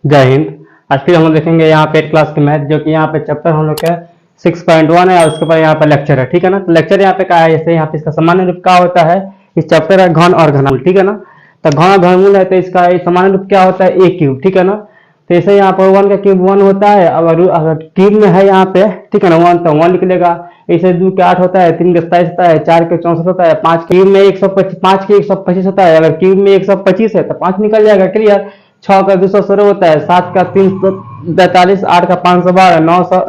जय हिंद। आज फिर हम लोग देखेंगे यहाँ पे 8 क्लास के मैथ, जो कि यहाँ पे चैप्टर हम लोग का 6.1 है और उसके बाद यहाँ पे लेक्चर है। ठीक है ना। तो लेक्चर यहाँ पे क्या है, जैसे यहाँ पे इसका सामान्य रूप क्या होता है, इस चैप्टर है घन और घनमूल। ठीक है ना। तो घन और घनमूल है तो इसका सामान्य रूप क्या होता है, ए क्यूब। ठीक है ना। तो ऐसे यहाँ पर 1 का क्यूब 1 होता है, अगर क्यूब में है यहाँ पे, ठीक है ना, 1 तो 1 लिख लेगा। ऐसे 2 के 8 होता है, 3 के 27 होता है, 4 के 64 होता है, 5 क्यूब में 125, 5 के 125 होता है। अगर क्यूब में 125 है तो 5 निकल जाएगा, क्लियर। 6 का 216 होता है, 7 का 343, 8 का 512,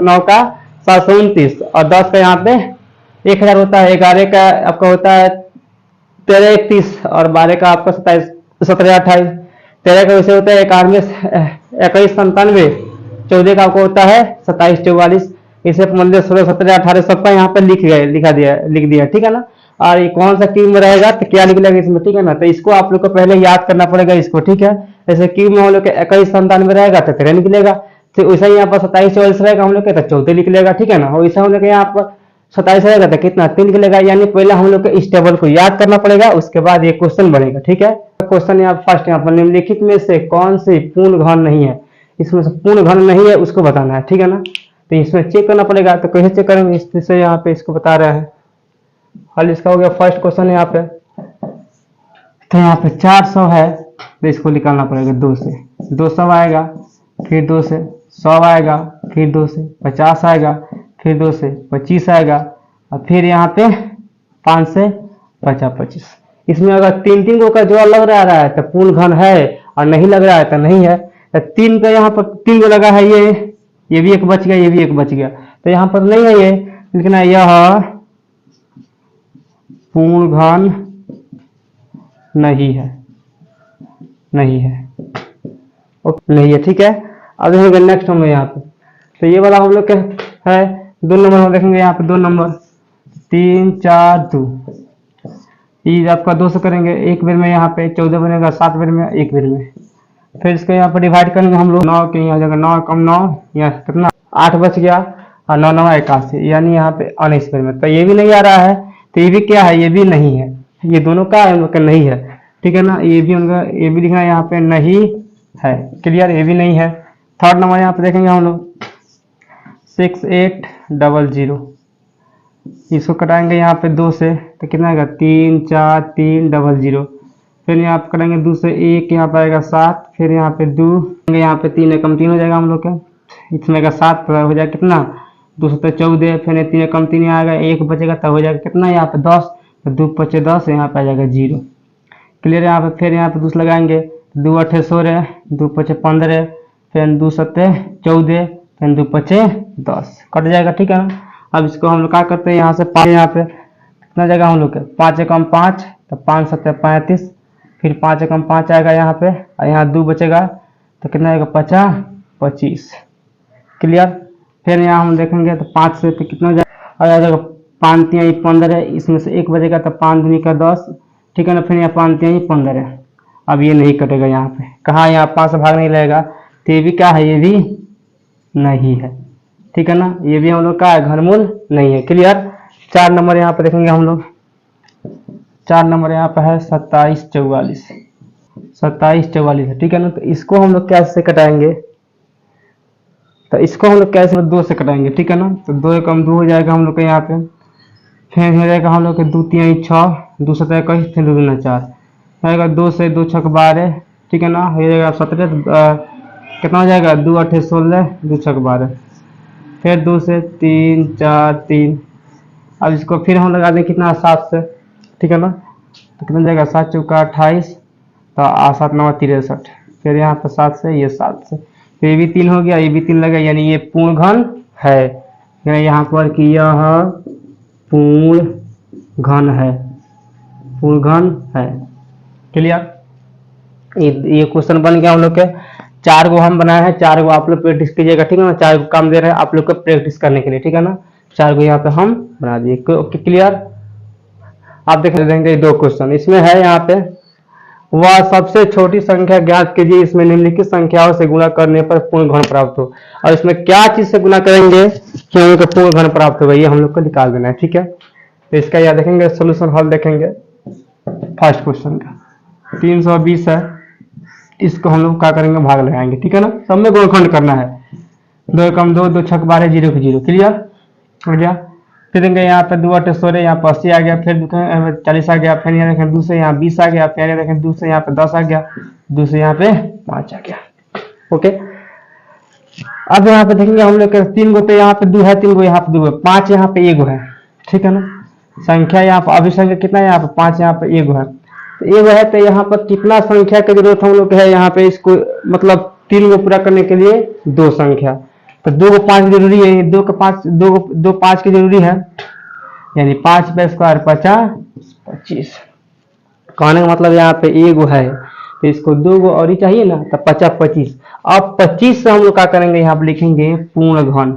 9 का 729 और 10 का यहाँ पे 1000 होता है। 11 का आपका होता है 1331 और 12 का आपका 1728। 13 का वैसे होता है 2197, 14 का आपको होता है 2744। इसे 15 16 17 18 सबका यहाँ पे लिख दिया। ठीक है ना। और ये कौन सा क्यूब में रहेगा तो क्या निकलेगा इसमें, ठीक है ना। तो इसको आप लोग को पहले याद करना पड़ेगा इसको, ठीक है। जैसे क्यूब में हम लोग 2197 रहेगा तो 13 निकलेगा। तो वैसे ही यहाँ पर 2744 रहेगा हम लोग के तो 14 निकलेगा, ठीक है ना। और वैसे हम लोग यहाँ पर 27 रहेगा तो कितना 3 निकलेगा। यानी पहले हम लोग को इस टेबल को याद करना पड़ेगा, उसके बाद ये क्वेश्चन बनेगा, ठीक है। क्वेश्चन यहाँ फर्स्ट यहाँ पर निम्नलिखित में से कौन सी पूर्ण घन नहीं है, इसमें से पूर्ण घन नहीं है उसको बताना है, ठीक है ना। तो इसमें चेक करना पड़ेगा, तो कैसे चेक करेंगे, इससे यहाँ पे इसको बता रहे हैं। हल इसका हो गया फर्स्ट क्वेश्चन यहाँ पे। तो यहाँ पे 400 है तो इसको निकालना पड़ेगा 2 से। 200 आएगा, फिर 2 से 100 आएगा, फिर 2 से 50 आएगा, फिर 2 से 25 आएगा और फिर यहाँ पे 5 से 25। इसमें अगर 3 को का जोड़ लग रहा है तो पूर्ण घन है और नहीं लग रहा है तो नहीं है। तो 3 का यहाँ पर 3 को लगा है, ये भी एक बच गया, ये भी एक बच गया, तो यहाँ पर नहीं है ये, लेकिन यह पूर्ण घन नहीं है, नहीं है, ठीक है। अब देखेंगे नेक्स्ट हम यहाँ पे। तो ये वाला हम लोग क्या है, 2 नंबर हम देखेंगे यहाँ पे। 2 नंबर 3 4 2, ये आपका 2 से करेंगे एक बेर में, यहाँ पे 14 बनेगा, 7 बेर में, एक बेर में। फिर इसको यहाँ पर डिवाइड करेंगे हम लोग, 9 के यहाँ जाएगा 9 कम 9, यहाँ कितना 8 बच गया और 9 9 81, यानी यहाँ पे 19 बेर में। तो ये भी नहीं आ रहा है, तो ये भी क्या है, ये भी नहीं है। ये दोनों का नहीं है, ठीक है ना। ये भी उनका, ये भी लिखना यहाँ पे नहीं है, क्लियर। ये भी नहीं है। थर्ड नंबर यहाँ पे देखेंगे हम लोग 6800, इसको कटाएंगे यहाँ पे 2 से तो कितना आएगा 3 4 3 00। फिर यहाँ पे करेंगे 2 से 1, यहाँ पे आएगा 7, फिर यहाँ पे 2, यहाँ पे 3 कम 3 हो जाएगा हम लोग का, इसमें आएगा 7 हो जाएगा कितना 2 से 14, फिर 3 कम 3 आएगा, 1 बचेगा तब हो जाएगा कितना यहाँ पे 10, तो 2 5 10, यहाँ पे आ जाएगा 0, क्लियर। यहाँ पे फिर यहाँ पे 2 लगाएंगे, 2 8 16, 2 5 15, फिर 2 7 14, फिर 2 5 10, कट जाएगा, ठीक है ना। अब इसको हम लोग क्या करते हैं, यहाँ से 5, यहाँ पे कितना जाएगा हम लोग के 5 कम 5, तो 5 7 35, फिर 5 कम 5 आएगा यहाँ पे और यहाँ 2 बचेगा तो कितना आएगा 50 25, क्लियर। फिर यहाँ हम देखेंगे तो 5 से तो कितना आ जाएगा 5 3 15, इसमें से 1 बचेगा तो 5 दूनी का 10, ठीक है ना। फिर यहाँ 5 3 15, अब ये नहीं कटेगा यहाँ पे, कहाँ यहाँ 5 से भाग नहीं लगेगा, तो ये भी क्या है, ये भी नहीं है, ठीक है ना। ये भी हम लोग का घनमूल नहीं है, क्लियर। 4 नंबर यहाँ पे देखेंगे हम लोग। 4 नंबर यहाँ पे है 2744 है, ठीक है ना। तो इसको हम लोग कैसे कटाएंगे, तो इसको हम लोग कैसे 2 से कटाएंगे, ठीक है ना। तो 2 कम 2 हो जाएगा हम लोग के यहाँ पे, फिर हो जाएगा हम लोग के 2 3 6, 2 7 21, फिर 2 2 4 आएगा, 2 से 2 6 12, ठीक है ना। हो जाएगा 17, कितना हो जाएगा 2 8 16, 2 6 12, फिर 2 से 3 4 3। अब इसको फिर हम लगा दें कितना 7 से, ठीक है ना। तो कितना जाएगा 7 चौका 28, तो 7 9 63, फिर यहाँ पर 7 से, ये 7 से, तो ये भी 3 हो गया, ये भी 3 लगा, यानी ये पूर्ण घन है। यानी यहाँ पर कि यह पूर्ण घन है, पूर्ण घन है, क्लियर। ये क्वेश्चन बन गया हम लोग के। 4 गो हम बनाए हैं, 4 गो आप लोग प्रैक्टिस कीजिएगा, ठीक है ना। 4 गो काम दे रहे हैं आप लोग को प्रैक्टिस करने के लिए, ठीक है ना। 4 गो यहाँ पे हम बना दिए, ओके क्लियर। आप देख देंगे 2 क्वेश्चन इसमें है। यहाँ पे वह सबसे छोटी संख्या ज्ञात कीजिए, इसमें निम्नलिखित संख्याओं से गुणा करने पर पूर्ण घन प्राप्त हो। और इसमें क्या चीज से गुणा करेंगे कि हम लोग को पूर्ण घन प्राप्त होगा, ये हम लोग को निकाल देना है, ठीक है। तो इसका यह देखेंगे सोल्यूशन हल देखेंगे। फर्स्ट क्वेश्चन का 320 है, इसको हम लोग क्या करेंगे, भाग लगाएंगे, ठीक है ना। सब में गुणनखंड करना है। 2 एकम 2, 2 छक 12, 0 की 0, क्लियर हो गया। फिर देंगे यहाँ पे 2 8 16, यहाँ पर 80 आ गया, फिर 40 आ गया, फिर यहाँ देखें 2 से यहाँ 20 आ गया, फिर यहाँ देखें 2 से यहाँ पे 10 आ गया, 2 से यहाँ पे 5 आ गया। ओके, अब यहाँ पे देखेंगे हम लोग 3 गो पे यहाँ पे 2 है, 3 गो यहाँ पे 2 है, 5 यहाँ पे 1 है, ठीक है ना। संख्या यहाँ पर अभिसंख्या कितना है, यहाँ पे 5, यहाँ पे 1 है, तो 1 है, तो यहाँ पर कितना संख्या की जरूरत हम लोग है यहाँ पे, इसको मतलब 3 को पूरा करने के लिए 2 संख्या, तो 2 को 5 जरूरी है, 2 को 5 2 5 की जरूरी है, यानी 5 पे स्क्वायर 50 25। कहने का मतलब यहाँ पे 1 है, तो इसको 2 गो और ही चाहिए ना, तो 50 25। अब 25 से हम लोग क्या करेंगे, यहाँ पे लिखेंगे पूर्ण घन।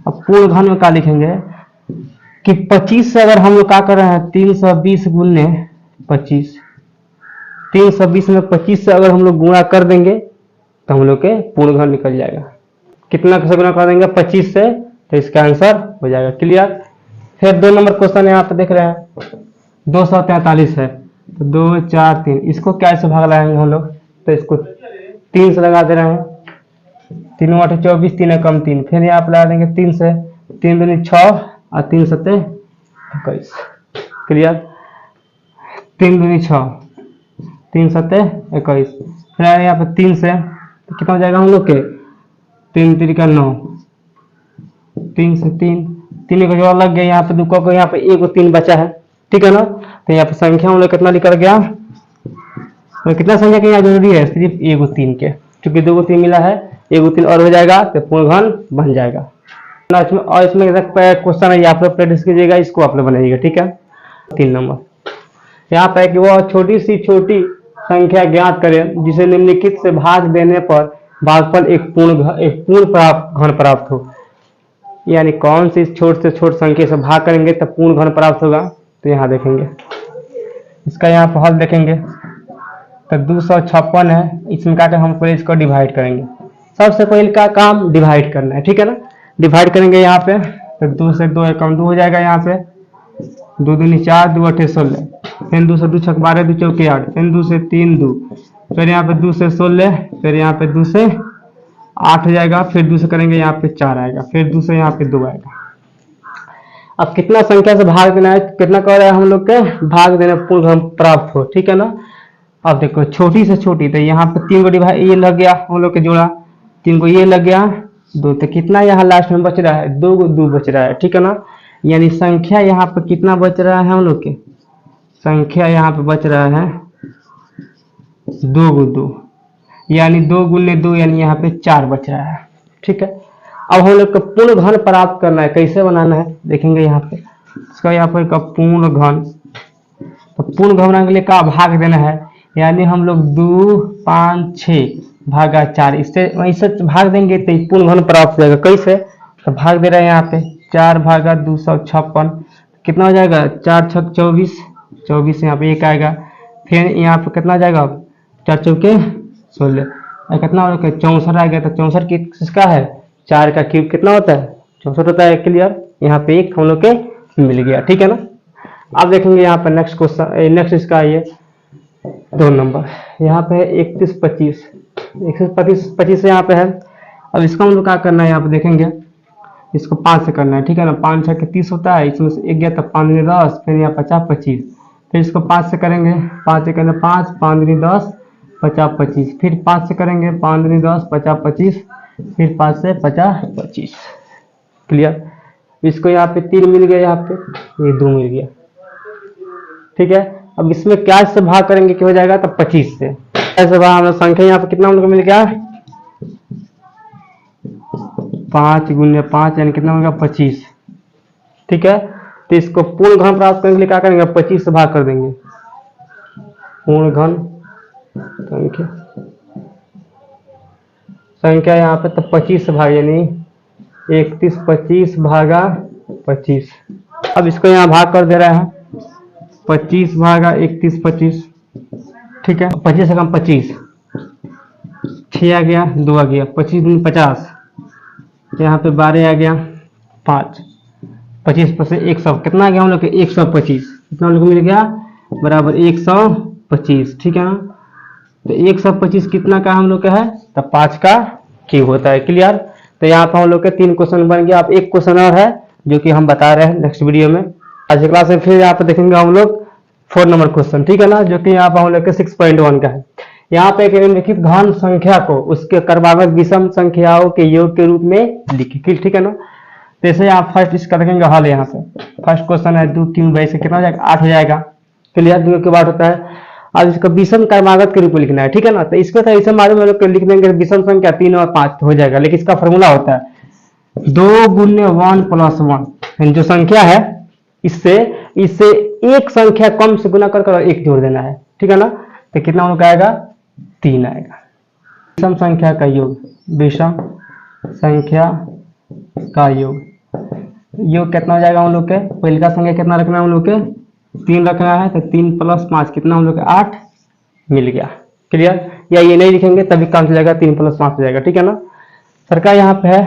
अब पूर्ण घन में क्या लिखेंगे कि 25 से अगर हम लोग क्या कर रहे हैं, 320 गुने 25, 320 में 25 से अगर हम लोग गुणा कर देंगे तो हम लोग के पूर्ण घन निकल जाएगा। कितना से गुणा कर देंगे, 25 से, तो इसका आंसर हो जाएगा, क्लियर। फिर 2 नंबर क्वेश्चन यहाँ पे देख रहे हैं, 243 है, तो 2 4 3, इसको कैसे भाग लगाएंगे हम लोग, तो इसको 3 से लगा दे रहे हैं, 3 8 24, 3 एकम 3, फिर यहाँ पे लगा देंगे 3 से, 3 दूनी 6 और 3 सत्ते 21, क्लियर। 3 दूनी 6, 3 सत्ते 21, फिर यहाँ पे 3 से, तो कितना हो जाएगा हम लोग के, 3 3 का 9, 3 से 3 को जोड़ लग गया, यहाँ पे 2 को, यहाँ पे 1 3 बचा है, ठीक है ना। तो यहाँ पे संख्या हम लोग कितना निकल गया, तो कितना संख्या की यहाँ जरूरी है, सिर्फ 1 3 के, क्योंकि 2 3 मिला है, 1 3 और हो जाएगा तो पूर्ण घन बन जाएगा। और इसमें क्वेश्चन है, आप लोग प्रैक्टिस कीजिएगा, इसको आप लोग बनाइएगा, ठीक है। 3 नंबर यहाँ पे कि वह छोटी सी छोटी संख्या ज्ञात करें जिसे निम्नलिखित से भाग देने पर भागफल एक पूर्ण घन प्राप्त हो। यानी कौन सी छोट से छोट संख्या से भाग करेंगे तब पूर्ण घन प्राप्त होगा, तो यहाँ देखेंगे, इसका यहाँ पर हल देखेंगे, तो 256 है, इसमें क्या हम पहले इसको डिवाइड करेंगे। सबसे पहले का काम डिवाइड करना है, ठीक है ना। डिवाइड करेंगे यहाँ पे, तो 2 से 2 एकम 2 हो जाएगा, यहाँ पे 2 दूनी 4, 2 8 16, फिर 2 से 2 छक 12, 2 चौके 8, फिर 2 से 3 2, फिर यहाँ पे 2 से 16, फिर यहाँ पे 2 से 8 हो जाएगा, फिर 2 से करेंगे यहाँ पे 4 आएगा, फिर 2 से यहाँ पे 2 आएगा। अब कितना संख्या से भाग देना है, कितना कह रहा है हम लोग के भाग देना पूर्ण घन प्राप्त हो, ठीक है ना। अब देखो छोटी से छोटी, तो यहाँ पे 3 को डिवाइड, ये लग गया हम लोग के जोड़ा, 3 को ये लग गया 2, तो कितना यहाँ लास्ट में बच रहा है, 2 बच रहा है, ठीक है ना। यानी संख्या यहाँ पे कितना बच रहा है हम लोग के, संख्या यहाँ पे बच रहा है 2 यानी 2 गुने 2, यानी यहाँ पे 4 बच रहा है, ठीक है। अब हम लोग को पूर्ण घन प्राप्त करना है, कैसे बनाना है देखेंगे यहाँ पे, इसका यहाँ पर पूर्ण घन, तो पूर्ण घन बनाने के लिए क्या भाग देना है, यानी हम लोग 2 5 6 भागा 4, इससे वहीं से भाग देंगे तो पूर्ण घन प्राप्त हो जाएगा। कैसे, तो भाग दे रहे हैं यहाँ पे 4 भागा 256, कितना हो जाएगा, 4 छक 24, 24 यहाँ पे 1 आएगा, फिर यहाँ पे कितना आ जाएगा, 4 चौके 16, कितना हो गया 64 आ गया, तो 64 किसका है, 4 का क्यूब कितना होता है 64 होता है, क्लियर। यहाँ पे 1 हम लोग के मिल गया, ठीक है ना। अब देखेंगे यहाँ पे नेक्स्ट क्वेश्चन, नेक्स्ट इसका ये 2 नंबर, यहाँ पे 31 25, 25 यहाँ पे है। अब इसका हम लोग क्या करना है, यहाँ पे देखेंगे, इसको 5 से करना है, ठीक है ना। 5 6 30 होता है, इसमें से 1 गया तो 5 दूनी 10, फिर यहाँ 50 25, फिर इसको 5 से करेंगे, 5 से करेंगे 5 5 दूनी 10 50 25, फिर 5 से करेंगे 5 दूनी 10 50 25, फिर 5 से 50 25, क्लियर। इसको यहाँ पे 3 मिल गया, यहाँ पे ये 2 मिल गया, ठीक है। अब इसमें क्या से भाग करेंगे क्या हो जाएगा, तो 25 से, ऐसे भाग हम संख्या यहाँ पे कितना हम लोग को मिल गया, 5 गुने 5, यानी कितना होगा 25, ठीक है। तो इसको पूर्ण घन प्राप्त करने के लिए क्या करेंगे, 25 से भाग कर देंगे, पूर्ण घन संख्या यहाँ पे, तो 25 से भाग, यानी 31 25 भागा 25। अब इसको यहाँ भाग कर दे रहे हैं, 25 भागा 31 25, ठीक है। 25 से कम 25, 6 आ गया 2 आ गया, 25 दूनी 50, यहाँ पे 12 आ गया 5, 25 पर से 100 कितना आ गया हम लोग के 125, कितना हम लोग को मिल गया बराबर 125, ठीक है ना। तो 125 कितना का हम लोग का है, तो 5 का क्यूब होता है। क्लियर। तो यहाँ पर हम लोग के 3 क्वेश्चन बन गया। अब एक क्वेश्चन और है जो कि हम बता रहे हैं नेक्स्ट वीडियो में। आज की क्लास में फिर यहाँ पे देखेंगे हम लोग 4 नंबर क्वेश्चन, ठीक है ना, जो कि यहाँ पर हम लोग के 6.1 का है। यहाँ पे एक निम्नलिखित घन संख्या को उसके क्रमागत विषम संख्याओं के योग के रूप में लिखिए, ठीक है ना। तो इसे आप फर्स्ट इसका देखेंगे हल। यहाँ से फर्स्ट क्वेश्चन है 2 क्यूब बाई से कितना हो जाएगा, 8 हो जाएगा। क्लियर। 2 के बाद होता है अब इसको विषम क्रमागत के रूप में लिखना है, ठीक है ना। तो इसको तो ऐसे मालूम है लोग लिख देंगे विषम संख्या 3 और 5 हो जाएगा, लेकिन इसका फॉर्मूला होता है 2 गुने 1 प्लस 1। जो संख्या है इससे एक संख्या कम से गुना कर एक जोड़ देना है, ठीक है ना। तो कितना हम लोग आएगा, 3 आएगा। विषम संख्या का योग, विषम संख्या का योग कितना हो जाएगा हम लोग के, पहले का संख्या कितना रखना है हम लोग के, 3 रखना है। तो 3 प्लस 5 कितना हम लोग के 8 मिल गया। क्लियर। या ये नहीं लिखेंगे तभी काम चलेगा, 3 प्लस 5 हो जाएगा, ठीक है ना। सरकार यहाँ पे है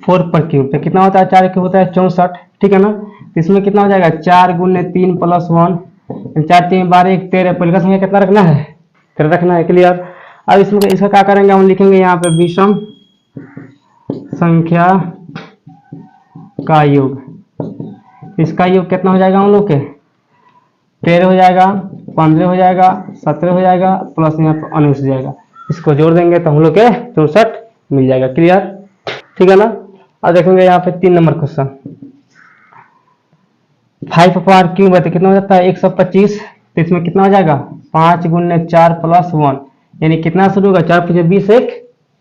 4 पर क्यूब, तो कितना होता है, 4 क्यूब होता है 64, ठीक है ना। तो इसमें कितना हो जाएगा, 4 गुने 3 प्लस 1, 4 3 12 1 13। पहले का संख्या कितना रखना है, 13 रखना है। क्लियर। अब इसमें इसका क्या करेंगे, हम लिखेंगे यहाँ पे विषम संख्या का योग। इसका योग कितना हो जाएगा हम लोग के, 13 हो जाएगा, 15 हो जाएगा, 17 हो जाएगा, प्लस यहाँ पर 19 हो जाएगा। इसको जोड़ देंगे तो हम लोग के 64 मिल जाएगा। क्लियर, ठीक है ना। अब देखेंगे यहाँ पे 3 नंबर क्वेश्चन, 5 पावर क्यूब है तो कितना हो जाता है 125। तो इसमें कितना हो जाएगा 5 गुने 4 प्लस 1, यानी कितना शुरू होगा, 4 5 20 1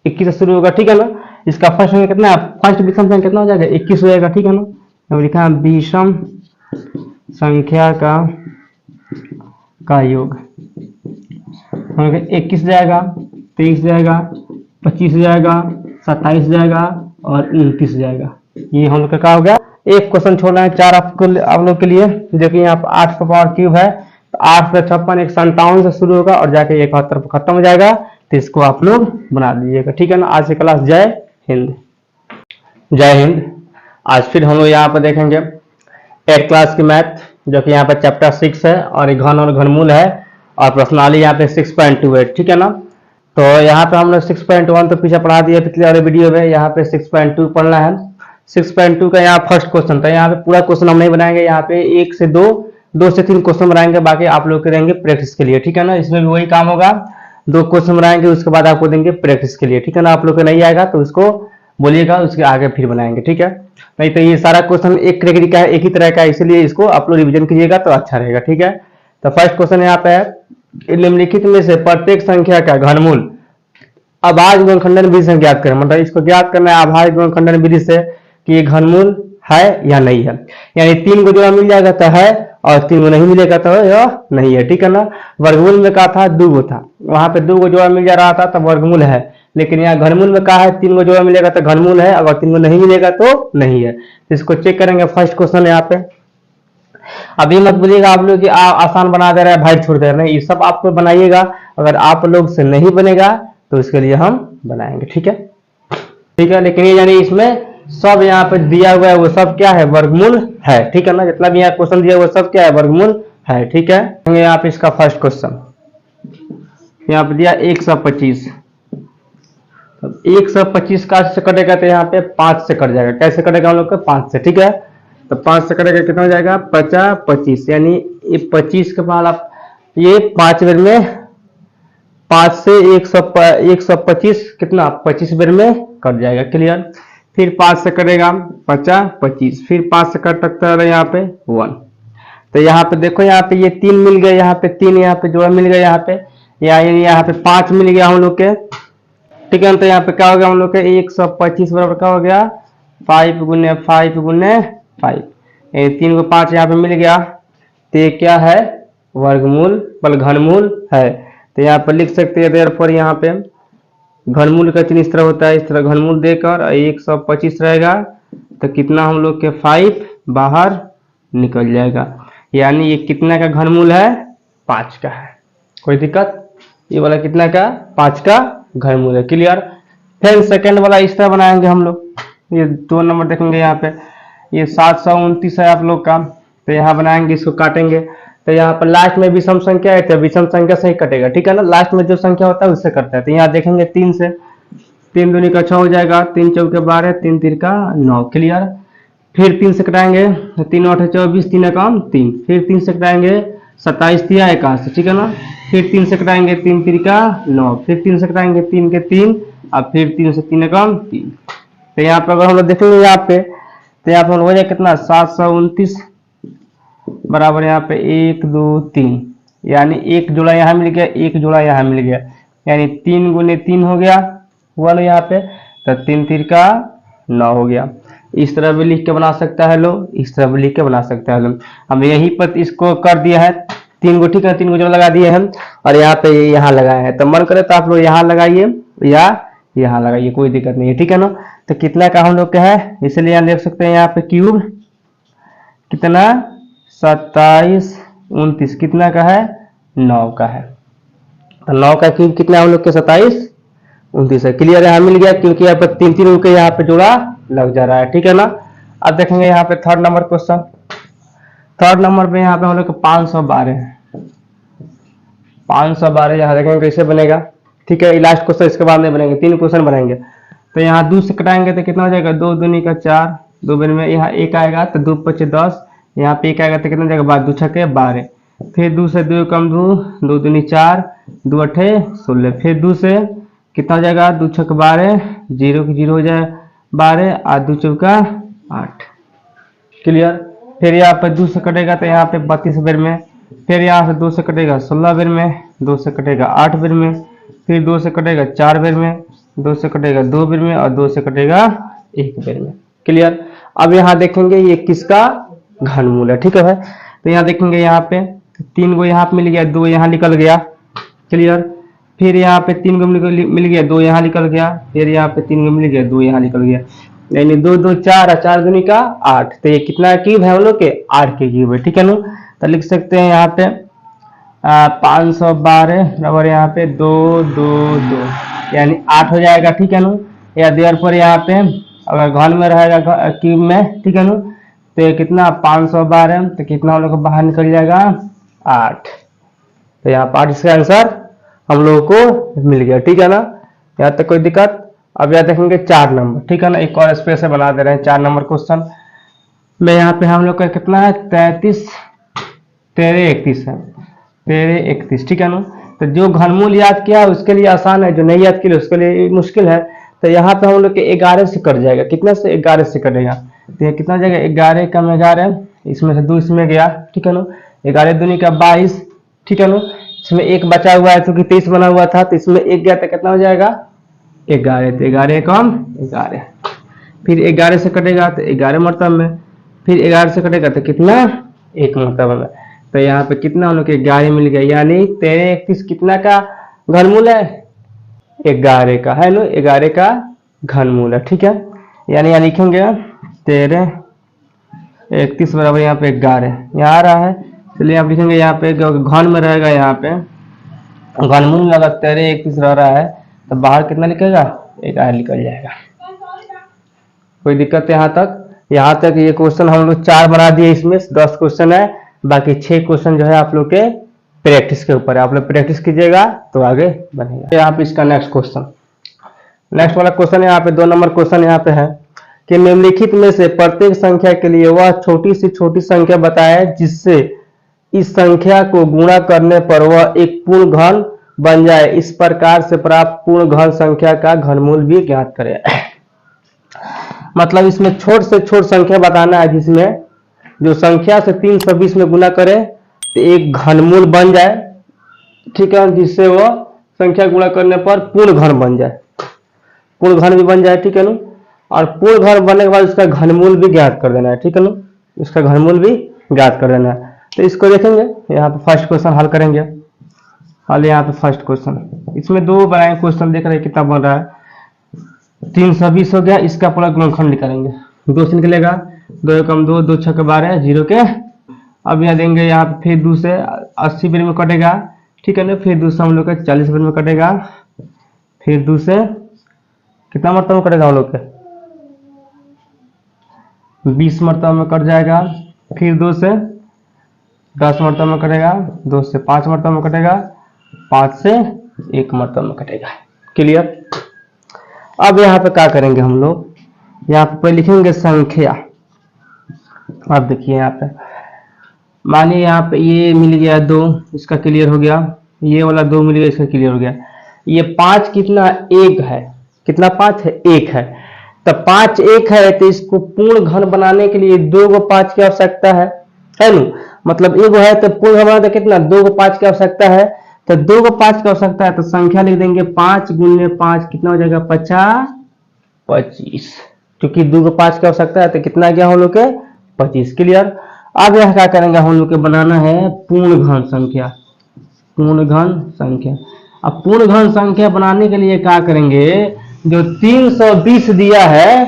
21 से शुरू होगा, ठीक है ना। इसका फर्स्ट संख्या कितना है, फर्स्ट विषम संख्या कितना हो जाएगा 21 हो जाएगा, ठीक है ना। अब लिखा है विषम संख्या का योग, 21 जाएगा, 23 जाएगा, 25 जाएगा, 27 जाएगा और 29 जाएगा। ये हम लोग का क्या हो गया। एक क्वेश्चन छोड़ना है 4 आप लोग के लिए, जो कि यहाँ पर 8 का पावर क्यूब है। तो 8 से 56 157 से शुरू होगा और जाके 71 पर खत्म हो जाएगा। तो इसको आप लोग बना दीजिएगा, ठीक है ना। आज की क्लास जय हिंद, जय हिंद। आज फिर हम लोग यहाँ पर देखेंगे 8 क्लास की मैथ, जो कि यहाँ पे चैप्टर 6 है और घन और घनमूल है और प्रश्नावली यहाँ पे 6.2 है, ठीक है ना। तो यहाँ पे हम लोग 6.1 तो पीछे पढ़ा दिए पिछले वाले वीडियो में, यहाँ पे 6.2 पढ़ना है। 6.2 का यहाँ फर्स्ट क्वेश्चन था। यहाँ पे पूरा क्वेश्चन हम नहीं बनाएंगे, यहाँ पे 1 से 2 से 3 क्वेश्चन बनाएंगे, बाकी आप लोग के रहेंगे प्रैक्टिस के लिए, ठीक है ना। इसमें भी वही काम होगा, 2 क्वेश्चन बनाएंगे, उसके बाद आपको देंगे प्रैक्टिस के लिए, ठीक है ना। आप लोग को नहीं आएगा तो उसको बोलिएगा, उसके आगे फिर बनाएंगे, ठीक है। नहीं तो ये सारा क्वेश्चन एक कैटेगरी का है, एक ही तरह का है, इसलिए इसको आप लोग रिविजन कीजिएगा तो अच्छा रहेगा, ठीक है। तो फर्स्ट क्वेश्चन यहाँ पे है निम्नलिखित में से प्रत्येक संख्या का घनमूल अभाज्य गुणनखंडन विधि से ज्ञात करें। मतलब इसको ज्ञात करना है अभाज्य गुणनखंडन विधि से कि ये घनमूल है या नहीं है। यानी 3 को जोड़ा मिल जाएगा तो है और 3 को नहीं मिलेगा तो यह नहीं है, ठीक है ना। वर्गमूल में कहा था 2 गो था, वहां पे 2 को जोड़ा मिल जा रहा था तब वर्गमूल है, लेकिन यहाँ घनमूल में कहा है 3 को जोड़ा मिलेगा तो घनमूल है, अगर 3 को नहीं मिलेगा तो नहीं है। इसको चेक करेंगे। फर्स्ट क्वेश्चन यहाँ पे, अभी मत बोलिएगा आप लोग कि आसान बना दे रहा है भाई छोड़ दे रहे हैं, ये सब आपको बनाइएगा। अगर आप लोग से नहीं बनेगा तो उसके लिए हम बनाएंगे, ठीक है, ठीक है। लेकिन ये यानी इसमें सब यहाँ पे दिया हुआ है वो सब क्या है, वर्गमूल है, ठीक है ना। जितना भी यहाँ क्वेश्चन दिया हुआ सब क्या है, वर्गमूल है, ठीक है। यहाँ पे इसका फर्स्ट क्वेश्चन यहाँ पे दिया 125। 125 का से कटेगा तो यहाँ पे 5 से कट जाएगा। कैसे कटेगा हम लोग का, 5 से, ठीक है। तो 5 से कटेगा कितना हो जाएगा 50 25, यानी ये 25 के बाद आप ये 5 बेर में 5 से 125 कितना 25 बेर में कट जाएगा। क्लियर। फिर 5 से कटेगा 50 25, फिर 5 से कट सकता है यहाँ पे 1। तो यहाँ पे देखो यहाँ पे ये 3 मिल गया, यहाँ पे 3 यहाँ पे जोड़ा मिल गया, यहाँ पे 5 मिल गया हम लोग के, ठीक है। तो यहाँ पे क्या हो गया हम लोग के 125 बराबर क्या हो गया 5 गुने 5 गुने 5, 3 को 5 यहाँ पे मिल गया। तो ये क्या है, वर्गमूल बल घनमूल है। तो यहाँ पर लिख सकते हैं देयरफॉर यहाँ पे घनमूल का चिन्ह इस तरह होता है, इस तरह घनमूल देकर 125 रहेगा तो कितना हम लोग के 5 बाहर निकल जाएगा। यानी ये कितना का घनमूल है, 5 का है। कोई दिक्कत, ये वाला कितना का 5 का घनमूल है। क्लियर। फिर सेकंड वाला इस तरह बनाएंगे हम लोग, ये 2 नंबर देखेंगे यहाँ पे, ये 729 है आप लोग का। तो यहाँ बनाएंगे, इसको काटेंगे तो यहाँ पर लास्ट में विषम संख्या है तो विषम संख्या से ही कटेगा, ठीक है ना। लास्ट में जो संख्या होता है उससे करता है। तो यहाँ देखेंगे 3 से, 3 दूनी का 6 हो जाएगा, 3 चौके 12, 3 तीर का 9, क्लियर। फिर 3 से कटाएंगे तो 3 8 24, 3 एकम 3, फिर 3 से कटाएंगे 27 तिया 81, ठीक है ना। फिर 3 से कटाएंगे 3 तीर का 9, फिर 3 से कटाएंगे 3 के 3, और फिर 3 से 3 एकम 3। तो यहाँ पर अगर हम लोग देखेंगे यहाँ पे, तो यहाँ पर हो जाए कितना 729 बराबर यहाँ पे 1 2 3, यानी एक जोड़ा यहाँ मिल गया, एक जोड़ा यहाँ मिल गया, यानी 3 गुने 3 हो गया हुआ ना यहाँ पे। तो 3 तीर का 9 हो गया। इस तरह भी लिख के बना सकता है लो, इस तरह भी लिख के बना सकता है लो। हम यहीं पर इसको कर दिया है 3 गो, ठीक है, 3 गो जोड़ा लगा दिए हम, और यहाँ पे यहाँ लगाए हैं। तो मन करे तो आप लोग यहाँ लगाइए या यहाँ लगाइए, कोई दिक्कत नहीं है, ठीक है ना। तो कितना का हम लोग का है, इसलिए यहाँ देख सकते हैं यहाँ पे क्यूब कितना 27 29 कितना का है 9 का है। तो 9 का क्यूब कितना हम लोग के 27 29 है, क्लियर। यहाँ मिल गया क्योंकि यहाँ पर 3 3 के यहाँ पे जोड़ा लग जा रहा है, ठीक है ना। अब देखेंगे यहाँ पे third number question. Third number पे यहाँ पे हम लोग 512 है, 512 यहाँ देखेंगे कैसे बनेगा, ठीक है। लास्ट क्वेश्चन इसके बाद में बनेंगे, 3 क्वेश्चन बनेंगे। तो यहाँ 2 से कटाएंगे तो कितना हो जाएगा 2 दूनी का 4, 2 बेर में यहाँ 1 आएगा तो 2 5 10, यहाँ पे 1 आएगा तो कितना जाएगा 2 छके 12, फिर 2 से 2 कम 2, 2 दूनी 4, 2 अठे 16, फिर 2 से कितना हो जाएगा 2 छक 12, 0 की 0 हो जाए 12, और 2 चौका 8, क्लियर। फिर यहाँ पर 2 से कटेगा तो यहाँ पे 32 बेर में, फिर यहाँ से 2 से कटेगा 16 बेर में, 2 से कटेगा 8 बेर में, फिर 2 से कटेगा 4 बेर में, 2 से कटेगा 2 बेर में, और 2 से कटेगा 1 बेर में, क्लियर। अब यहाँ देखेंगे ये किसका घनमूल है, ठीक है भाई। तो यहाँ देखेंगे यहाँ पे 3 गो यहाँ पे मिल गया, 2 यहाँ निकल गया, क्लियर। फिर यहाँ पे 3 गो मिल गया, 2 यहाँ निकल गया, फिर यहाँ पे 3 गो मिल गया, 2 यहाँ निकल गया, यानी 2 2 4 और 4 दूनी का 8। तो ये कितना क्यूब है हम लोग के 8 के क्यूब है, ठीक है ना। तो लिख सकते हैं यहाँ पे 512 बराबर यहाँ पे 2 2 2, यानी 8 हो जाएगा, ठीक है ना। या देर पर यहाँ पे अगर घन में रहेगा क्यूब में, ठीक है ना, तो ये कितना 512, तो कितना हम लोग को बाहर निकल जाएगा 8। तो यहाँ पर 8 इसका आंसर हम लोगों को मिल गया, ठीक है ना। यहाँ तक कोई दिक्कत। अब यहाँ देखेंगे 4 नंबर, ठीक है ना, एक और स्पेस से बना दे रहे हैं 4 नंबर क्वेश्चन में। यहाँ पे हम लोग का कितना है 33 13 31 है, 13 31, ठीक है ना। तो जो घनमूल याद किया है उसके लिए आसान है, जो नहीं याद किया उसके लिए मुश्किल है। तो यहाँ पे हम लोग के 11 से कट जाएगा, कितना से 11 से कटेगा, तो ये कितना जाएगा 11 कम 11, इसमें से 2 इसमें गया, ठीक है ना, 11 दूनी का 22, ठीक है ना। इसमें 1 बचा हुआ है क्योंकि 23 बना हुआ था, तो इसमें 1 गया तो कितना हो जाएगा 11, तो 11 कम 11, फिर 11 से कटेगा तो 11 मरतब में, फिर 11 से कटेगा तो कितना 1 मरतब में। तो यहाँ पे कितना हम लोग 11 मिल गया, यानी 13 31 कितना का घनमूल है 11 का, है ना, 11 का घनमूल है, ठीक है। यानी यहाँ लिखेंगे 13 31 बराबर यहाँ पे 11 यहाँ आ रहा है, चलिए आप लिखेंगे यहाँ पे घन में रहेगा, यहाँ पे घनमूल में अगर 13 31 रह रहा है तो बाहर कितना लिखेगा 11 निकल जाएगा। कोई दिक्कत है यहाँ तक। यहाँ तक ये क्वेश्चन हम लोग 4 बना दिए, इसमें 10 क्वेश्चन है, बाकी 6 क्वेश्चन जो है आप लोग के प्रैक्टिस के ऊपर है, आप लोग प्रैक्टिस कीजिएगा तो आगे बनेगा। यहाँ पे इसका नेक्स्ट क्वेश्चन, नेक्स्ट वाला क्वेश्चन यहाँ पे 2 नंबर क्वेश्चन यहाँ पे है कि निम्नलिखित में से प्रत्येक संख्या के लिए वह छोटी से छोटी संख्या बताए जिससे इस संख्या को गुणा करने पर वह एक पूर्ण घन बन जाए, इस प्रकार से प्राप्त पूर्ण घन संख्या का घनमूल भी ज्ञात करें। मतलब इसमें छोट से छोट संख्या बताना है जिसमें जो संख्या से 320 में गुना करे तो एक घनमूल बन जाए, ठीक है, जिससे वो संख्या गुणा करने पर पूर्ण घन बन जाए, पूर्ण घन भी बन जाए, ठीक है ना। और पूर्ण घन बनने के बाद उसका घनमूल भी ज्ञात कर देना है, ठीक है ना, उसका घनमूल भी ज्ञात कर देना है। तो इसको देखेंगे यहाँ पे फर्स्ट क्वेश्चन हल करेंगे। हल यहाँ पे फर्स्ट क्वेश्चन, इसमें 2 बनाए क्वेश्चन, देख रहे हैं कितना बन रहा है 320 हो गया, इसका पूरा गुणनखंड निकालेंगे, 2 से निकलेगा 2 कम 2, 2 छक 12, 0 के। अब यहाँ देंगे यहाँ पे फिर 2 से 80 बेर में कटेगा, ठीक है ना, फिर 2 से हम लोग का 40 बेर में कटेगा, फिर 2 से कितना मरतबा में कटेगा हम लोग के 20 मरतबा में कट जाएगा, फिर 2 से 10 मरतबा में कटेगा, 2 से 5 मरतबा में कटेगा, 5 से 1 मरतबा में कटेगा। क्लियर। अब यहाँ पे क्या करेंगे हम लोग, यहाँ पे लिखेंगे संख्या। अब देखिए यहाँ पे मानिए यहाँ पे ये मिल गया 2, इसका क्लियर हो गया, ये वाला 2 मिल गया, इसका क्लियर हो गया। ये 5 कितना 1 है, कितना 5 है 1 है, तो 5 1 है, तो इसको पूर्ण घन बनाने के लिए 2 को 5 की आवश्यकता है ना। मतलब 1 है तो पूर्ण घन बनाने कितना 2 को 5 की आवश्यकता है, तो 2 को 5 की आवश्यकता है, तो संख्या लिख देंगे 5 गुने 5 कितना हो जाएगा 25। क्योंकि 2 को 5 की आवश्यकता है तो कितना गया हम लोग के 25। क्लियर। अब यह क्या करेंगे हम लोग के बनाना है पूर्ण घन संख्या, पूर्ण घन संख्या। अब पूर्ण घन संख्या बनाने के लिए क्या करेंगे, जो 320 दिया है,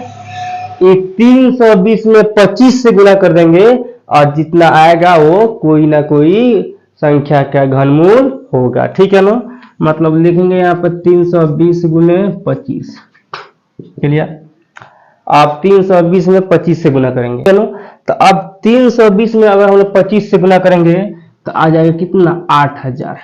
ये 320 में 25 से गुणा कर देंगे और जितना आएगा वो कोई ना कोई संख्या का घनमूल होगा। ठीक है ना। मतलब लिखेंगे यहाँ पर 320 गुने 25। क्लियर। आप 320 में 25 से गुना करेंगे, चलो। तो अब 320 में अगर हम लोग 25 से गुना करेंगे तो आ जाएगा कितना 8000।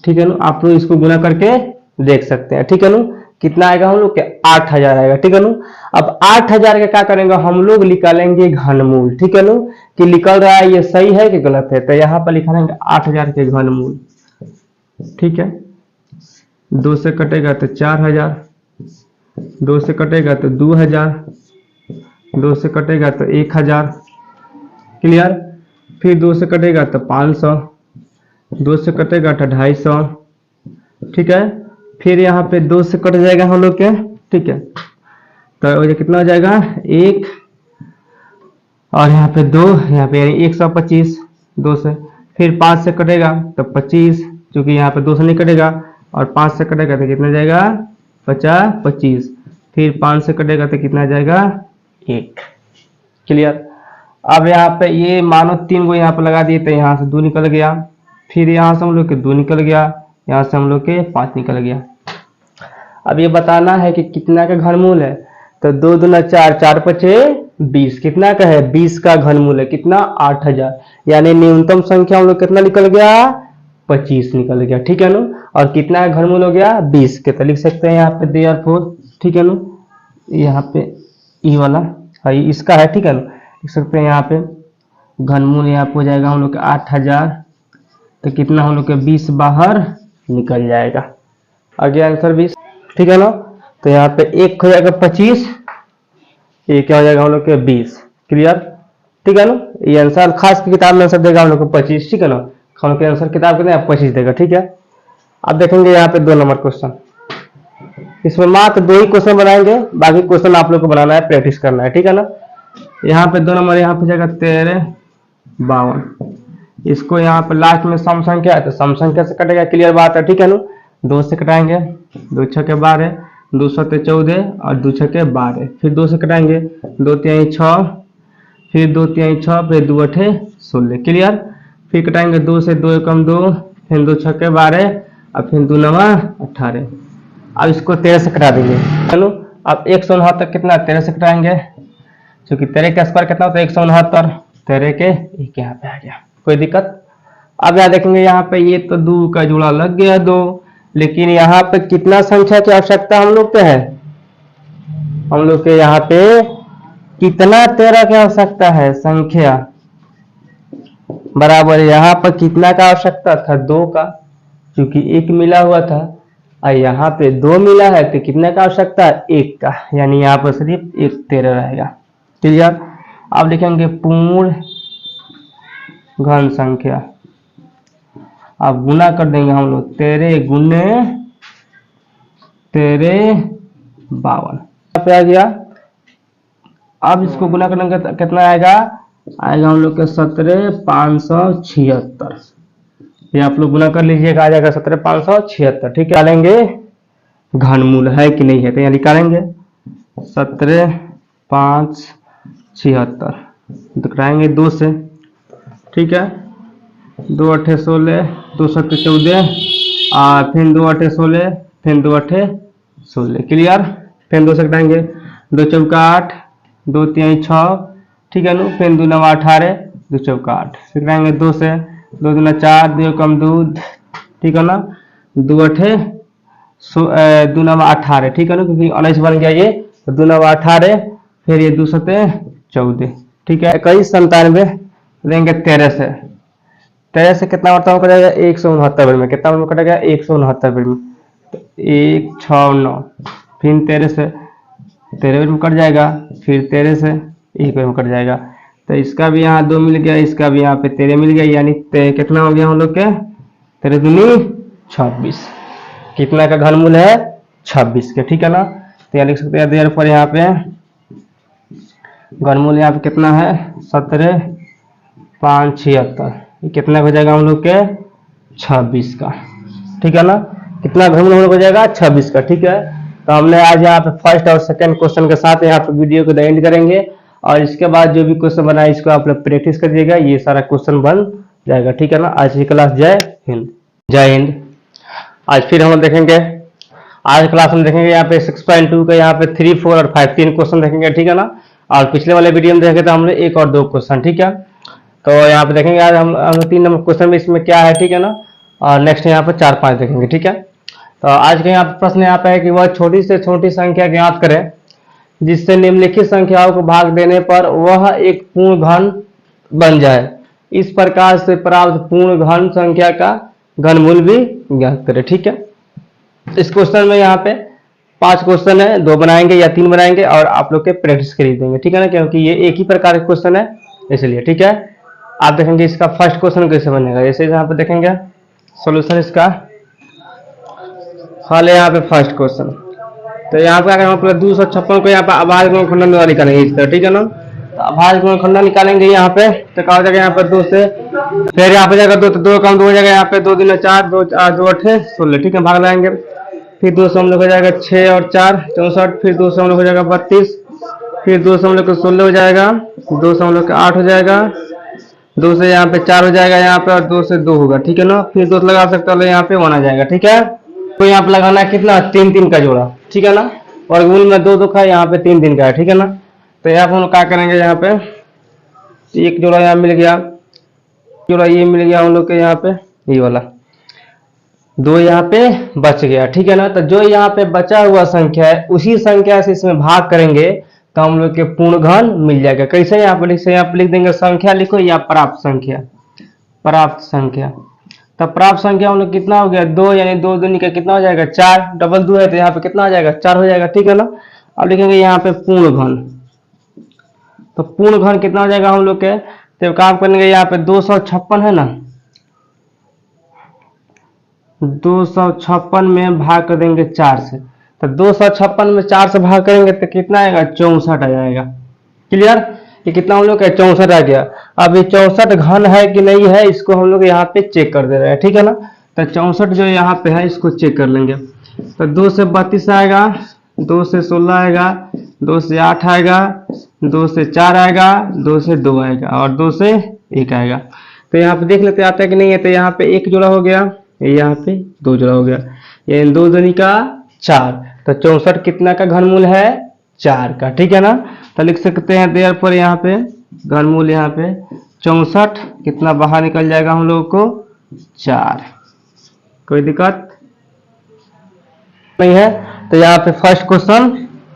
ठीक है ना। आप लोग इसको गुना करके देख सकते हैं। ठीक है ना। कितना आएगा हम लोग के 8000 आएगा। ठीक है ना। अब 8000 के क्या करेंगे हम लोग निकालेंगे घनमूल। ठीक है ना। कि निकल रहा है ये सही है कि गलत है, तो यहाँ पर लिखा रहेंगे 8000 के घनमूल। ठीक है। 2 से कटेगा तो 4000, 2 से कटेगा तो 2000, 2 से कटेगा तो 1000। क्लियर। फिर 2 से कटेगा तो 500, 2 से कटेगा तो 250। ठीक है। फिर यहाँ पे 2 से कट जाएगा हम लोग के। ठीक है। तो ये कितना हो जाएगा 1 और यहाँ पे 2, यहाँ पे 125 2 से। फिर 5 से कटेगा तो 25, क्योंकि यहाँ पे 2 से नहीं कटेगा, और 5 से कटेगा तो कितना जाएगा 25। फिर 5 से कटेगा तो कितना जाएगा 1। क्लियर। अब यहाँ पे ये मानो 3 को यहाँ पे लगा दिए तो यहाँ से 2 निकल गया, फिर यहाँ से हम लोग के 2 निकल गया, यहाँ से हम लोग के 5 निकल गया। अब ये बताना है कि कितना का घनमूल है, तो 2 दूना 4, 4 पचे 20, कितना का है 20 का घनमूल है, कितना 8000। यानी न्यूनतम संख्या हम लोग कितना निकल गया 25 निकल गया। ठीक है ना। और कितना का घनमूल हो गया 20 के, तो लिख सकते हैं यहाँ पे देयरफॉर। ठीक है ना। यहाँ पे ई वाला इसका है। ठीक है ना। लिख सकते हैं यहाँ पे घनमूल यहाँ पे हो जाएगा हम लोग के 8000, तो कितना हम लोग के 20 बाहर निकल जाएगा। आगे आंसर 20। ठीक है ना। तो यहाँ पे 1 हो जाएगा 25, ये क्या हो जाएगा हम लोग के 20। क्लियर। ठीक है ना। ये आंसर खास की किताब में आंसर देगा हम लोग को 25। ठीक है ना। हम लोग के आंसर किताब कितने 25 देगा। ठीक है। अब देखेंगे यहाँ पे 2 नंबर क्वेश्चन। इसमें मात्र 2 ही क्वेश्चन बनाएंगे, बाकी क्वेश्चन आप लोग को बनाना है, प्रैक्टिस करना है। ठीक है ना। यहाँ पे 2 नंबर यहाँ पे जाएगा 13 52। इसको यहाँ पे लास्ट में सम संख्या है तो सम संख्या से कटेगा। क्लियर बात है। ठीक है ना। 2 से कटाएंगे, 2 छके 12, 2 सते 14 और 2 छके 12। फिर 2 से कटाएंगे, 2 तिहाई 6, फिर 2 तिहाई 6, फिर 2 अठे 16। क्लियर। फिर कटाएंगे 2 से 2 एकम 2, फिर 2 छके 12 और फिर 2 नवा 18। अब इसको 13 से कटा देंगे। चलो। अब 169 कितना 13 से कटाएंगे, क्योंकि 13 का स्क्वायर कितना होता है 169, 13 के 1 यहाँ पे आ गया, कोई दिक्कत। अब यहाँ देखेंगे यहाँ पे ये तो 2 का जोड़ा लग गया 2, लेकिन यहाँ पे कितना संख्या की आवश्यकता हम लोग पे है, हम लोग के यहाँ पे कितना 13 की आवश्यकता है संख्या बराबर यहाँ पर कितना का आवश्यकता था 2 का, क्योंकि 1 मिला हुआ था, और यहाँ पे 2 मिला है तो कितने का आवश्यकता है 1 का, यानी यहाँ पर सिर्फ 1 13 रहेगा। क्लियर। अब लिखेंगे पूर्ण घन संख्या। अब गुना कर देंगे हम लोग 13 गुने 13 52 पे आ गया। अब इसको गुना करेंगे तो कितना आएगा हम लोग के 17576। ये आप लोग गुना कर लीजिएगा, आ जाएगा 17576। ठीक है। निकालेंगे घनमूल है कि नहीं है, तो यहाँ निकालेंगे 17576 दिखाएंगे 2 से। ठीक है। 2 अठे 16, 2 सत्ते 14 और फिर 2 अठे 16, फिर 2 अठे 16। क्लियर। फिर 2 से कटाएंगे, 2 चौका 8, 2 तिहाई 6। ठीक है ना। फिर 2 नवा 18, दो चौका 8, फिर करेंगे 2 से, 2 दूना 4, 2 कम 2, ठीक है ना, 2 अठे 2 नवा 18, ठीक है ना, क्योंकि 19 बन गया ये, तो 2 नवा 18, फिर ये 2 सते 14, ठीक है, 21 97 देंगे 13 से, 13 से कितना बर्ताव करेगा 169 में, कितना में कटेगा 169 में, तो 1 6 9, फिर 13 से 13 में कट जाएगा, फिर 13 से 1 में कट जाएगा, तो इसका भी यहाँ 2 मिल गया, इसका भी यहाँ पे 13 मिल गया, यानी कितना हो गया हम लोग के 13 दूनी 26, कितना का घनमूल है 26 के, ठीक है ना, तो यहाँ लिख सकते हैं देयर पर यहाँ पे घनमूल यहाँ पे कितना है 17 5 76, ये कितना हो जाएगा हम लोग के 26 का, ठीक है ना, कितना घनमूल हम लोग हो जाएगा 26 का, ठीक है। तो हमने आज यहाँ पे फर्स्ट और सेकंड क्वेश्चन के साथ यहाँ पे वीडियो को एंड करेंगे, और इसके बाद जो भी क्वेश्चन बना है इसको आप लोग प्रैक्टिस करिएगा, ये सारा क्वेश्चन बन जाएगा, ठीक है ना। आज की क्लास जय हिंद, जय हिंद। आज फिर हम देखेंगे, आज क्लास में देखेंगे यहाँ पे 6.2 का यहाँ पे 3 4 और 5 3 क्वेश्चन देखेंगे, ठीक है ना, और पिछले वाले वीडियो में देखे तो हमने 1 और 2 क्वेश्चन, ठीक है। तो यहाँ पे देखेंगे आज हम 3 नंबर क्वेश्चन में इसमें क्या है, ठीक है ना, और नेक्स्ट यहाँ पे 4 5 देखेंगे, ठीक है। तो आज के यहाँ पे प्रश्न यहाँ पे है कि वह छोटी से छोटी संख्या ज्ञात करें जिससे निम्नलिखित संख्याओं को भाग देने पर वह एक पूर्ण घन बन जाए, इस प्रकार से प्राप्त पूर्ण घन संख्या का घनमूल भी ज्ञात करें, ठीक है। इस क्वेश्चन में यहाँ पे 5 क्वेश्चन है, 2 बनाएंगे या 3 बनाएंगे और आप लोग के प्रैक्टिस कर देंगे, ठीक है ना, क्योंकि ये एक ही प्रकार का क्वेश्चन है इसलिए, ठीक है। आप देखेंगे इसका फर्स्ट क्वेश्चन कैसे बनेगा, जैसे यहाँ पे देखेंगे सॉल्यूशन इसका हल है यहाँ पे फर्स्ट क्वेश्चन। तो यहाँ पे अगर हम 256 को यहाँ पे अभाज्य गुणनखंडन द्वारा निकालेंगे इस तरह, ठीक है ना, तो अभाज्य गुणनखंडन निकालेंगे यहाँ पे, तो क्या हो जाएगा यहाँ पे 2 से, फिर यहाँ पे जाएगा 2, तो 2 कम 2 हो जाएगा यहाँ पे 2 दूना 4, 2 8 16, ठीक है, भाग लाएंगे, फिर 2 से हम लोग हो जाएगा 6 और 4 64, फिर 2 से हम लोग हो जाएगा 32, फिर 2 से हम लोग को 16 हो जाएगा, 2 से हम लोग का 8 हो जाएगा, 2 से यहाँ पे 4 हो जाएगा यहाँ पे, और 2 से 2 होगा, ठीक है ना, फिर 2 लगा सकते हो यहाँ पे 1 आ जाएगा, ठीक है। तो यहाँ पे लगाना है कितना 3 3 का जोड़ा, ठीक है ना, और मूल में 2 2 का यहाँ पे 3 3 का है, ठीक है ना। तो यहाँ पे हम लोग क्या करेंगे, यहाँ पे एक जोड़ा यहाँ मिल गया, जोड़ा ये मिल गया हम लोग के यहाँ पे ये वाला, 2 यहाँ पे बच गया, ठीक है ना। तो जो यहाँ पे बचा हुआ संख्या है उसी संख्या से इसमें भाग करेंगे तो हम लोग के पूर्ण घन मिल जाएगा। कैसे यहाँ पे लिख देंगे संख्या लिखो या प्राप्त संख्या, प्राप्त संख्या। तो प्राप्त संख्या हम लोग कितना हो गया 2, यानी 2 दूनी का कितना हो जाएगा 4, डबल 2 है तो यहाँ पे कितना हो जाएगा 4 हो जाएगा, ठीक है ना। अब लिखेंगे यहाँ पे पूर्ण घन, तो पूर्ण घन कितना हो जाएगा हम लोग के, तो काम करेंगे यहाँ पे 256 है ना, 256 में भाग कर देंगे 4 से, तो 256 में 4 से भाग करेंगे तो कितना आएगा 64 आ जाएगा, क्लियर। ये कितना हम लोग का 64 आ गया। अब ये 64 घन है कि नहीं है इसको हम लोग यहाँ पे चेक कर दे रहे हैं, ठीक है ना। तो 64 जो यहाँ पे है इसको चेक कर लेंगे, तो 2 से 32 आएगा, 2 से 16 आएगा, 2 से 8 आएगा, 2 से 4 आएगा, 2 से 2 आएगा और 2 से 1 आएगा। तो यहाँ पे देख लेते आता है कि नहीं है, तो यहाँ पे 1 जोड़ा हो गया, यहाँ पे 2 जोड़ा हो गया, ये 2 दूनी का 4, तो 64 कितना का घनमूल है 4 का, ठीक है ना। तो लिख सकते हैं देयर पर यहाँ पे घनमूल यहाँ पे 64 कितना बाहर निकल जाएगा हम लोग को 4, कोई दिक्कत नहीं है। तो यहाँ पे फर्स्ट क्वेश्चन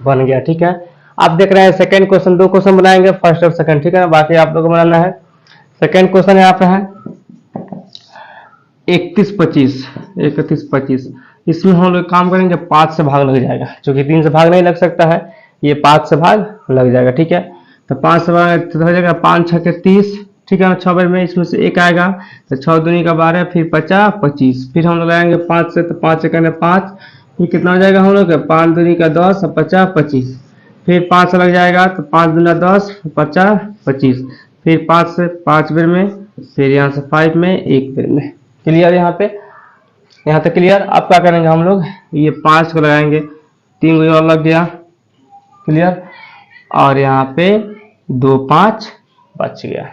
बन गया, ठीक है। आप देख रहे हैं सेकंड क्वेश्चन, 2 क्वेश्चन बनाएंगे फर्स्ट और सेकंड, ठीक है ना, बाकी आप लोग को बनाना है। सेकंड क्वेश्चन यहाँ पे है 31 25, इसमें हम लोग काम करेंगे 5 से भाग लग जाएगा, क्योंकि 3 से भाग नहीं लग सकता है, ये 5 से भाग लग जाएगा, ठीक है। तो 5 से भाग हो जाएगा 5 6 के 30, ठीक है ना, 6 बार में इसमें से 1 आएगा, तो 6 दूनी का 12, फिर 50 25, फिर हम लोग आएंगे 5 से, तो 5 से 5, ये कितना हो जाएगा हम लोग 5 दूनी का 10 और 50 25, फिर 5 से लग जाएगा, तो 5 दूना 10 50 25, फिर 5 से 5 बेर में, फिर यहाँ से 5 में 1 बेर में, क्लियर। यहाँ तक क्लियर। अब क्या करेंगे हम लोग, ये 5 को लगाएंगे, 3 को और लग गया, क्लियर, और यहाँ पे 2 5 बच गया,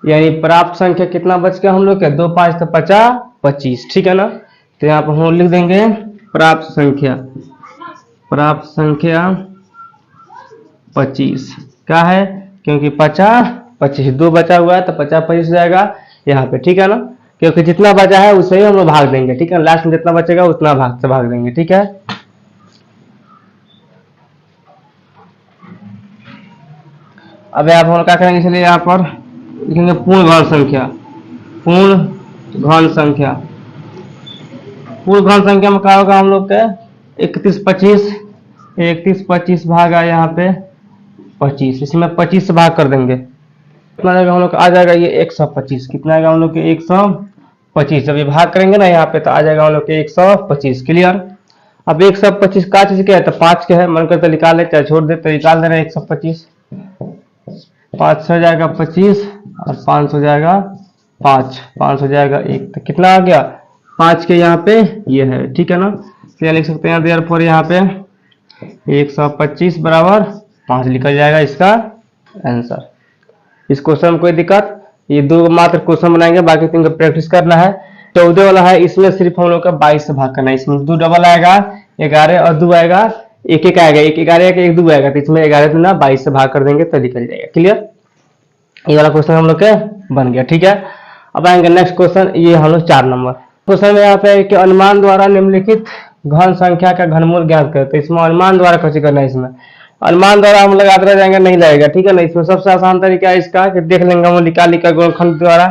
यानी प्राप्त संख्या कितना बच गया हम लोग के 2 5 तो 50 25, ठीक है ना। तो यहाँ पर हम लिख देंगे प्राप्त संख्या 25 क्या है, क्योंकि 50 25, 2 बचा हुआ है तो 50 25 हो जाएगा यहाँ पे, ठीक है ना, क्योंकि जितना बचा है उससे ही हम लोग भाग देंगे, ठीक है, लास्ट में जितना बचेगा उतना भाग से भाग देंगे, ठीक है। अब आप हम लोग क्या करेंगे, इसलिए यहाँ पर लिखेंगे पूर्ण घन संख्या, पूर्ण घन संख्या, पूर्ण घन संख्या में क्या होगा हम लोग के 31 25, 31 25 भागा यहाँ पे 25, इसमें 25 से भाग कर देंगे, कितना आ जाएगा हम लोग, आ जाएगा ये 125, कितना आएगा हम लोग के 125, जब ये भाग करेंगे ना यहाँ पे तो आ जाएगा हम लोग के 125, क्लियर। अब 125 का चीज क्या है, तो 5 के है, मन करते निकाल ले चाहे छोड़ दे, तो निकाल दे रहे हैं 125, 5 हो जाएगा 25 और 5 हो जाएगा 5, 5 हो जाएगा 1, तो कितना आ गया 5 के यहाँ पे ये है, ठीक है ना, तो लिख सकते हैं देयरफॉर यहाँ पे 125 बराबर 5 लिखा जाएगा इसका आंसर। इस क्वेश्चन में कोई दिक्कत, ये 2 मात्र क्वेश्चन बनाएंगे, बाकी 3 को प्रैक्टिस करना है। 14 वाला है, इसमें सिर्फ हम लोग का 22 से भाग करना है, इसमें 2 डबल आएगा 11 और 2 आएगा 1 1 आएगा, 1 11 आएगा 1 2 आएगा, तो इसमें 11 से ना 22 से भाग कर देंगे तो निकल जाएगा, क्लियर। ये वाला क्वेश्चन हम लोग के बन गया, ठीक है। अब आएंगे नेक्स्ट क्वेश्चन, ये हम लोग 4 नंबर क्वेश्चन में यहाँ पे कि अनुमान द्वारा निम्नलिखित घन संख्या का घनमूल ज्ञात करें, तो इसमें अनुमान द्वारा कैसे करना है, इसमें अनुमान द्वारा हम लोग याद रह जाएंगे, नहीं लगेगा, ठीक है ना। इसमें सबसे आसान तरीका है इसका कि देख लेंगे हम निकाल कर गुणनखंड द्वारा,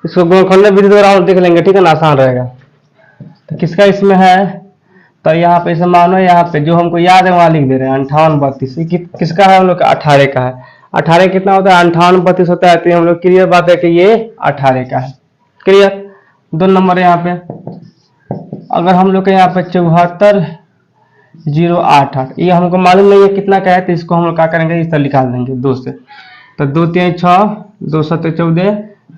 इसको गुणनखंड विधि द्वारा हम देख लेंगे, ठीक है ना, आसान रहेगा। तो किसका इसमें है, तो यहाँ पे इसे मानो यहाँ पे जो हमको याद है वहां लिख दे रहे हैं 58 32, किसका है हम लोग का 18 का है, 18 कितना होता है 58 32 होता है, तो हम लोग क्लियर बात है कि ये 18 का है, क्लियर। 2 नंबर यहाँ पे अगर हम लोग के यहाँ पे 74 088, ये हमको मालूम नहीं है कितना का है, तो इसको हम लोग क्या करेंगे इस तरह निकाल देंगे 2 से, तो 2 3 6 2 7 14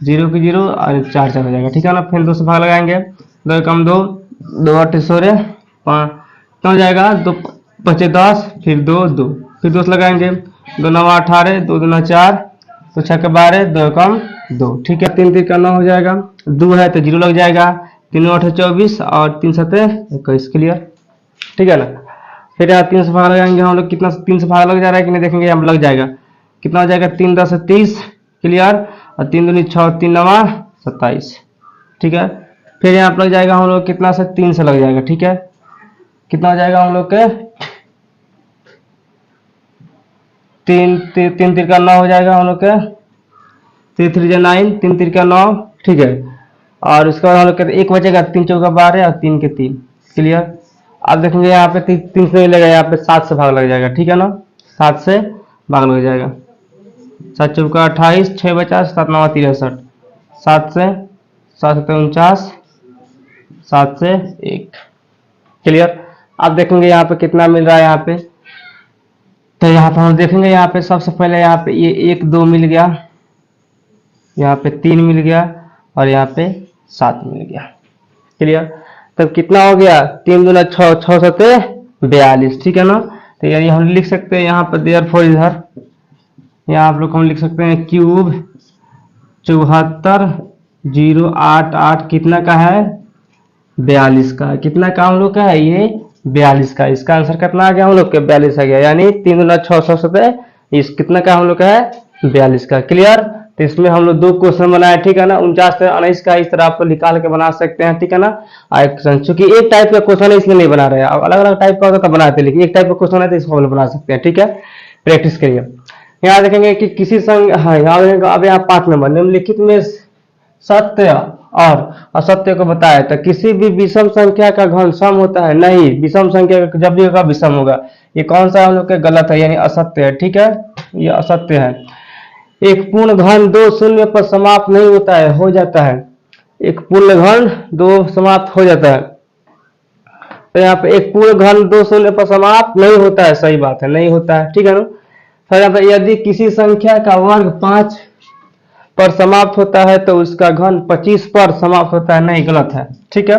0 की 0 और 4 4 हो जाएगा, ठीक है ना। फिर 2 से भाग लगाएंगे, 2 कम 2 2 8 16 5 हो जाएगा, 2 5 10 फिर 2 2 फिर 2 से लगाएंगे, 2 9 18 2 2 4 तो 6 के 12 2 कम 2, ठीक है। 3 3 का 9 हो जाएगा, 2 है तो 0 लग जाएगा, 3 8 24 और 3 7 21, क्लियर, ठीक है ना। फिर यहाँ 3 से भाग लगाएंगे हम लोग, कितना 3 से भाग लग जा रहा है कि नहीं देखेंगे, यहाँ लग जाएगा, कितना हो जाएगा 3 10 30, क्लियर, और 3 दूनी 6 3 9 27, ठीक है। फिर यहाँ पर लग जाएगा हम लोग कितना से 3 से लग जाएगा, ठीक है, कितना हो जाएगा हम लोग के 3 3 3 का 9 हो जाएगा हम लोग के, 3 3 9 3 3 का 9, ठीक है। और उसके बाद हम लोग के 1 बचेगा, 3 4 12 और 3 के 3, क्लियर। अब देखेंगे यहाँ पे 3 से नहीं लगेगा, यहाँ पे 7 से भाग लग जाएगा, ठीक है ना, 7 से भाग लग जाएगा, 7 4 28 6 बचा 7 9 63, 7 से 7 49 7 से 1, क्लियर। अब देखेंगे यहाँ पे कितना मिल रहा है यहाँ पे, तो यहाँ पे हम देखेंगे यहाँ पे सबसे पहले यहाँ पे ये 1 2 मिल गया, यहाँ पे 3 मिल गया और यहाँ पे 7 मिल गया, क्लियर। तब कितना हो गया 3 दूना 6 6 7 42, ठीक है ना। तो यानी हम लिख सकते हैं यहाँ पर देयरफॉर इधर यहाँ आप लोग हम लिख सकते हैं क्यूब 74 088 कितना का है 42 का, कितना का हम लोग का है ये 42 का, इसका आंसर कितना आ गया हम लोग के 42 आ गया, यानी 3 दूना 6 6 7 इस कितना का हम लोग का है 42 का, क्लियर। तो इसमें हम लोग 2 क्वेश्चन बनाए, ठीक है ना, 49 से 19 का इस तरह आप निकाल के बना सकते हैं, ठीक है ना। चूंकि एक टाइप का क्वेश्चन है इसलिए नहीं बना रहे हैं, अब अलग अलग टाइप का होता तो बनाते, लेकिन एक टाइप का क्वेश्चन है तो इसको हम लोग बना सकते हैं, ठीक है, प्रैक्टिस करिए। यहाँ देखेंगे कि किसी संग हाँ यहाँ देखेंगे, अब यहाँ 5 नंबर निम्नलिखित में सत्य और असत्य को बताया, तो किसी भी विषम संख्या का घन सम होता है नहीं, विषम संख्या का जब भी होगा विषम होगा, ये कौन सा हम लोग के गलत है, यानी असत्य है, ठीक है, ये असत्य है। एक पूर्ण घन 2 शून्य पर समाप्त नहीं होता है, हो जाता है, एक पूर्ण घन 2 समाप्त हो जाता है, तो यहाँ पे एक पूर्ण घन 2 शून्य पर समाप्त नहीं होता है, सही बात है, नहीं होता है, ठीक है ना। फिर यहाँ पे यदि किसी संख्या का वर्ग 5 पर समाप्त होता है तो उसका घन 25 पर समाप्त होता है, नहीं, गलत है, ठीक है।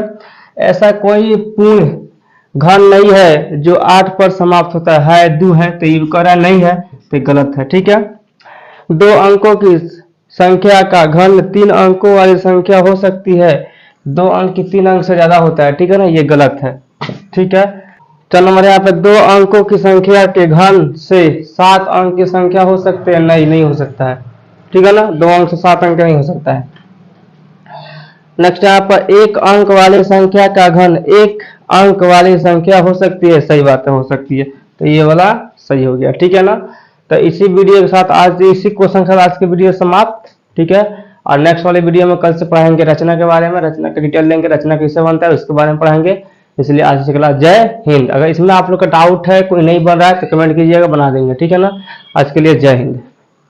ऐसा कोई पूर्ण घन नहीं है जो 8 पर समाप्त होता है 2 है, तो ये कह रहा नहीं है, तो गलत है, ठीक है। 2 अंकों की संख्या का घन 3 अंकों वाली संख्या हो सकती है, 2 अंक की 3 अंक से ज्यादा होता है, ठीक है ना, ये गलत है, ठीक है। चलो हमारे यहाँ पे 2 अंकों की संख्या के घन से 7 अंक की संख्या हो सकते हैं, नहीं, नहीं हो सकता है, ठीक है ना, 2 अंक से 7 अंक नहीं हो सकता है। नेक्स्ट यहाँ पर एक अंक वाली संख्या का घन एक अंक वाली संख्या हो सकती है, सही बात है, हो सकती है, तो ये वाला सही हो गया। ठीक है ना, तो इसी वीडियो के साथ आज इसी क्वेश्चन के साथ आज की वीडियो समाप्त। ठीक है, और नेक्स्ट वाले वीडियो में कल से पढ़ाएंगे रचना के बारे में, रचना का डिटेल लेंगे, रचना कैसे बनता है उसके बारे में पढ़ाएंगे। इसलिए आज से क्लास जय हिंद। अगर इसमें आप लोग का डाउट है, कोई नहीं बन रहा है तो कमेंट कीजिएगा, बना देंगे। ठीक है ना, आज के लिए जय हिंद।